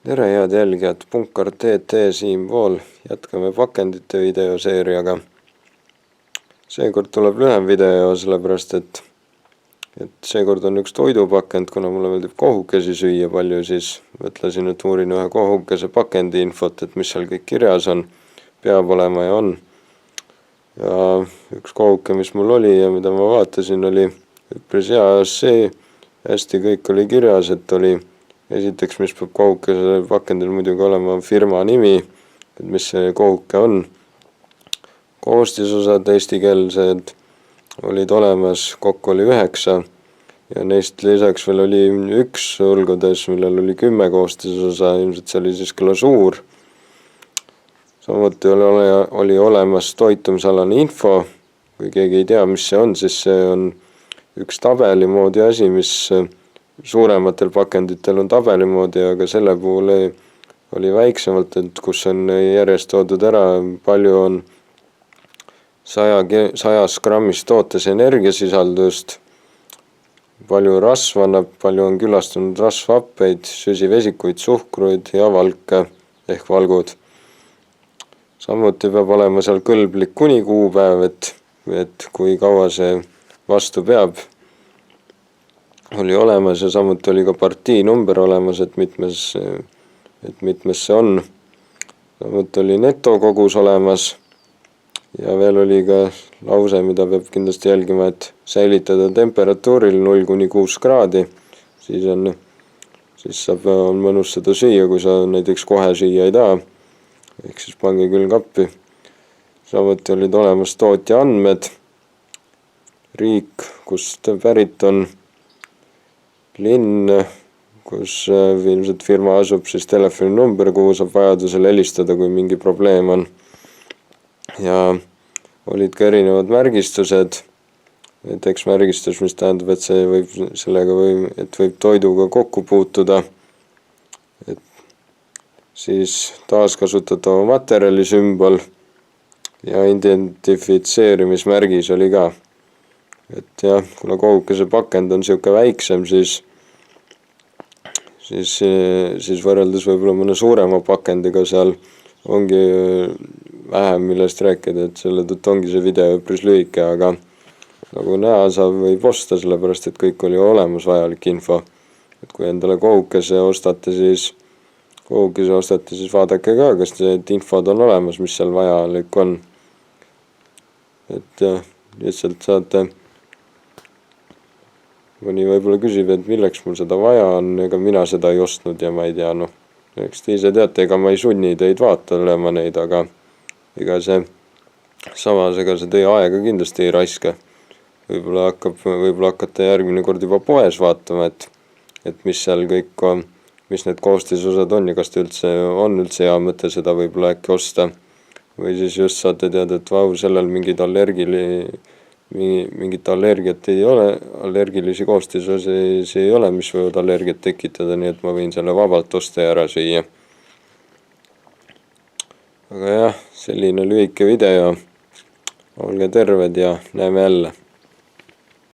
Tere head jälgijad, Punkar TT siinpool, jätkame pakendite videoseeriaga. Seekord tuleb lühem video, sellepärast et seekord on üks toidupakend, kuna mulle meeldib kohukesi süüa palju, siis mõtlesin, et uurin ühe kohukese pakendi infot, et mis seal kõik kirjas on, peab olema ja on. Ja üks kohuke, mis mul oli ja mida ma vaatasin, oli üpris hea see, hästi kõik oli kirjas, et oli esiteks, mis peab kohukese pakendil muidugi olema firma nimi, et mis see kohuke on. Koostisosad eestikeelsed olid olemas, kokku oli 9 ja neist lisaks veel oli üks hulgudes, millel oli 10 koostisosa, ilmselt see oli siis glasuur. Samuti oli olemas toitumisalane info, kui keegi ei tea, mis see on, siis see on üks tabeli moodi asi, mis suurematel pakenditel on tabeli moodi, aga selle puhul oli väiksemalt, et kus on järjest toodud ära, palju on 100 grammis tootes energiasisaldust, palju rasva annab, palju on külastunud rasvhappeid, süsivesikuid, suhkruid ja valke ehk valgud. Samuti peab olema seal kõlblik kuni kuupäev, et kui kaua see vastu peab, oli olemas ja samuti oli ka partii number olemas, et mitmes see on. Samuti oli netokogus olemas ja veel oli ka lause, mida peab kindlasti jälgima, et säilitada temperatuuril 0–6 kraadi, siis on mõnus seda süüa, kui sa näiteks kohe süüa ei taha, ehk siis pange külmkappi. Samuti olid olemas tootja andmed, riik, kust pärit on, linn, kus ilmselt firma asub, siis telefoninumber, kuhu saab vajadusel helistada, kui mingi probleem on. Ja olid ka erinevad märgistused, näiteks märgistus, mis tähendab, et võib toiduga kokku puutuda, et siis taaskasutatava materjali sümbol ja identifitseerimismärgis oli ka. Et jah, kuna kohukese pakend on siuke väiksem, siis võrreldes võib-olla mõne suurema pakendiga seal ongi vähem millest rääkida, et selle tõttu ongi see video üpris lühike, aga nagu näha saab, võib osta, sellepärast et kõik oli olemas vajalik info. Et kui endale kohukese ostate, siis vaadake ka, kas need infod on olemas, mis seal vajalik on. Et lihtsalt saate, mõni võib-olla küsib, et milleks mul seda vaja on, ega mina seda ei ostnud ja ma ei tea, eks te ise teate, ega ma ei sunni teid vaatama neid, aga ega see teie aega kindlasti ei raiska. Võib-olla hakkate järgmine kord juba poes vaatama, et mis seal kõik on, mis need koostisosad on ja kas on üldse hea mõte seda võib-olla äkki osta. Või siis just saate teada, et sellel mingit allergiat ei ole, allergilisi koostisosi ei ole, mis võivad allergiat tekitada, nii et ma võin selle vabalt osta ja ära süüa. Aga jah, selline lühike video, olge terved ja näeme jälle.